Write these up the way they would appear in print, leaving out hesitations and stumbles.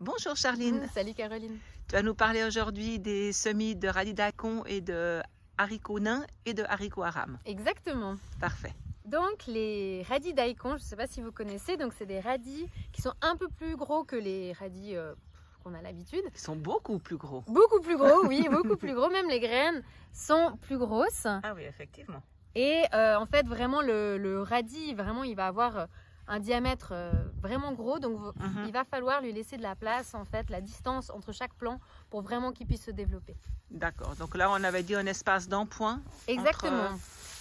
Bonjour Charline. Salut Caroline. Tu vas nous parler aujourd'hui des semis de radis daikon et de haricots nains et de haricots aram. Exactement. Parfait. Donc les radis daikon, je ne sais pas si vous connaissez, donc c'est des radis qui sont un peu plus gros que les radis qu'on a l'habitude. Ils sont beaucoup plus gros. Beaucoup plus gros, oui, beaucoup plus gros. Même les graines sont plus grosses. Ah oui, effectivement. Et en fait, vraiment, le radis, vraiment, il va avoir un diamètre vraiment gros. Donc, il va falloir lui laisser de la place, en fait, la distance entre chaque plant pour vraiment qu'il puisse se développer. D'accord. Donc là, on avait dit un espace d'un point. Exactement.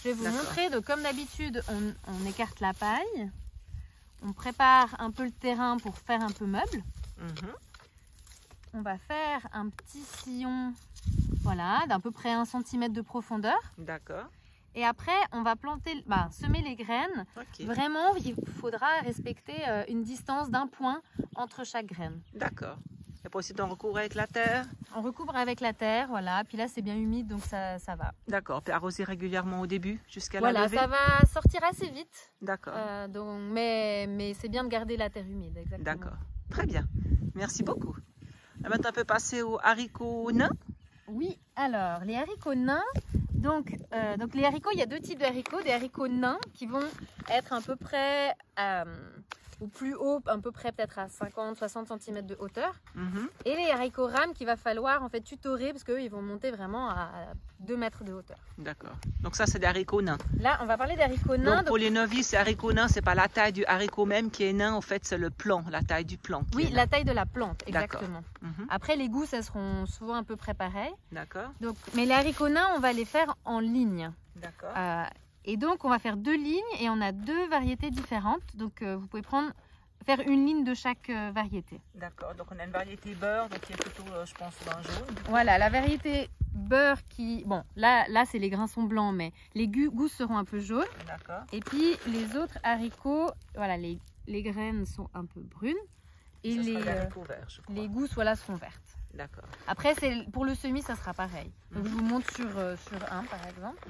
Je vais vous montrer. Donc, comme d'habitude, on écarte la paille. On prépare un peu le terrain pour faire un peu meuble. On va faire un petit sillon, voilà, d'à peu près 1 cm de profondeur. D'accord. Et après, on va planter, semer les graines. Okay. Vraiment, il faudra respecter une distance d'1 point entre chaque graine. D'accord. Et puis ensuite, on recouvre avec la terre. On recouvre avec la terre, voilà. Puis là, c'est bien humide, donc ça va. D'accord. Puis arroser régulièrement au début, jusqu'à la levée. Voilà, ça va sortir assez vite. D'accord. Mais c'est bien de garder la terre humide, exactement. D'accord. Très bien. Merci beaucoup. Maintenant, on peut passer aux haricots nains. Oui, alors, les haricots nains. Donc les haricots, il y a 2 types de haricots. Des haricots nains qui vont être à peu près ou plus haut, à peu près peut-être à 50-60 cm de hauteur. Et les haricots rames qu'il va falloir en fait tutorer parce qu'eux, ils vont monter vraiment à 2 mètres de hauteur. D'accord. Donc ça, c'est des haricots nains. Là, on va parler des haricots nains. Donc pour les novices, les haricots nains, c'est pas la taille du haricot même qui est nain. En fait, c'est le plant, la taille du plant. Oui, la taille de la plante, exactement. Après, les goûts, ça seront souvent à peu près pareils. D'accord. Donc, mais les haricots nains, on va les faire en ligne. D'accord. Et donc, on va faire 2 lignes et on a 2 variétés différentes. Donc, vous pouvez faire une ligne de chaque variété. D'accord. Donc, on a une variété beurre, donc qui est plutôt, je pense, vin jaune. Voilà, la variété beurre qui... Bon, là c'est les grains sont blancs, mais les gousses seront un peu jaunes. D'accord. Et puis, les autres haricots, voilà, les graines sont un peu brunes. Et les gousses, voilà, seront vertes. D'accord. Après, pour le semis, ça sera pareil. Donc, je vous montre sur un, par exemple.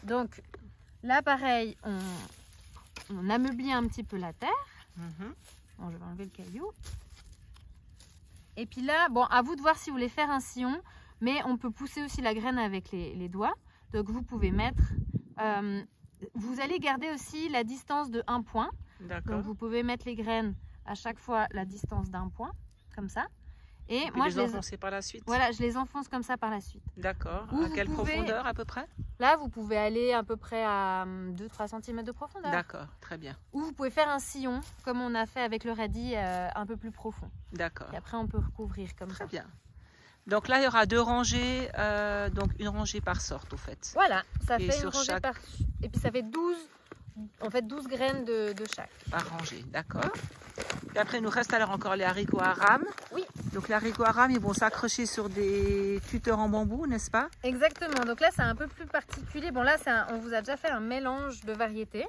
Donc, là, pareil, on ameublit un petit peu la terre. Bon, je vais enlever le caillou. Et puis là, bon, à vous de voir si vous voulez faire un sillon, mais on peut pousser aussi la graine avec les doigts. Donc, vous pouvez mettre... vous allez garder aussi la distance de 1 point. D'accord. Donc, vous pouvez mettre les graines à chaque fois la distance d'1 point, comme ça. Et moi, je les enfonce par la suite. Voilà, je les enfonce comme ça par la suite. D'accord. À quelle profondeur à peu près? Là, vous pouvez aller à peu près à 2-3 cm de profondeur. D'accord, très bien. Ou vous pouvez faire un sillon, comme on a fait avec le radis, un peu plus profond. D'accord. Et après, on peut recouvrir comme ça. Très bien. Donc là, il y aura 2 rangées, donc une rangée par sorte, au fait. Voilà, ça fait une rangée par... Et puis ça fait 12 graines de chaque. Par rangée, d'accord. Et après, il nous reste alors encore les haricots aram. Oui. Donc les haricots aram, ils vont s'accrocher sur des tuteurs en bambou, n'est-ce pas? Exactement. Donc là, c'est un peu plus particulier. Bon, là, on vous a déjà fait un mélange de variétés.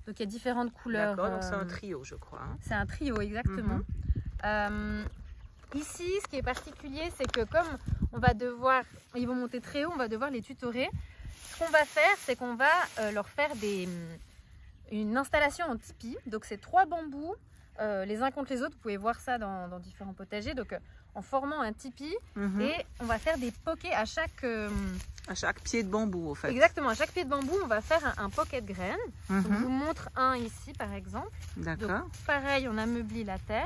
Donc il y a différentes couleurs. D'accord, donc c'est un trio, je crois. C'est un trio, exactement. Ici, ce qui est particulier, c'est que comme ils vont monter très haut, on va devoir les tutorer. Ce qu'on va faire, c'est qu'on va leur faire une installation en tipi. Donc c'est 3 bambous. Les uns contre les autres, vous pouvez voir ça dans différents potagers. Donc en formant un tipi, et on va faire des pokés à chaque pied de bambou, au fait. Exactement, à chaque pied de bambou, on va faire un pocket de graines. Donc, je vous montre un ici par exemple. D'accord. Pareil, on ameublit la terre.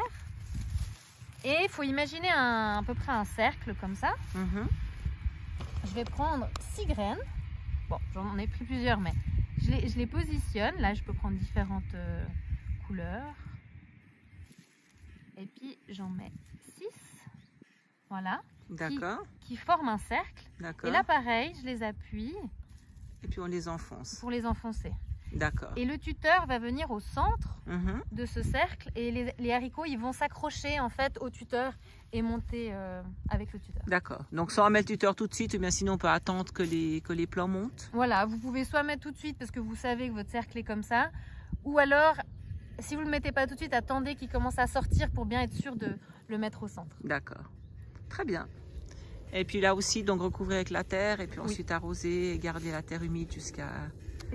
Et il faut imaginer à peu près un cercle comme ça. Je vais prendre 6 graines. Bon, j'en ai pris plusieurs, mais je les positionne. Là, je peux prendre différentes couleurs. Et puis j'en mets 6, voilà, qui forment un cercle. Et là pareil, je les appuie. Et puis on les enfonce. Pour les enfoncer. D'accord. Et le tuteur va venir au centre de ce cercle et les haricots, ils vont s'accrocher en fait au tuteur et monter avec le tuteur. D'accord. Donc soit on met le tuteur tout de suite ou bien sinon on peut attendre que les plants montent. Voilà, vous pouvez soit mettre tout de suite parce que vous savez que votre cercle est comme ça, ou alors... Si vous ne le mettez pas tout de suite, attendez qu'il commence à sortir pour bien être sûr de le mettre au centre. D'accord. Très bien. Et puis là aussi, donc recouvrir avec la terre et puis ensuite arroser et garder la terre humide jusqu'à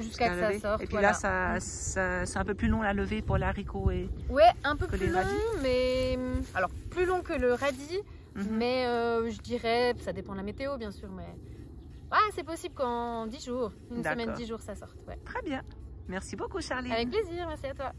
jusqu'à que ça sorte. Et puis voilà. là, c'est un peu plus long la levée pour l'haricot. Ouais, un peu plus long, mais alors plus long que le radis, mais je dirais, ça dépend de la météo bien sûr, mais c'est possible qu'en 10 jours, une semaine, 10 jours, ça sorte. Ouais. Très bien. Merci beaucoup, Charline. Avec plaisir, merci à toi.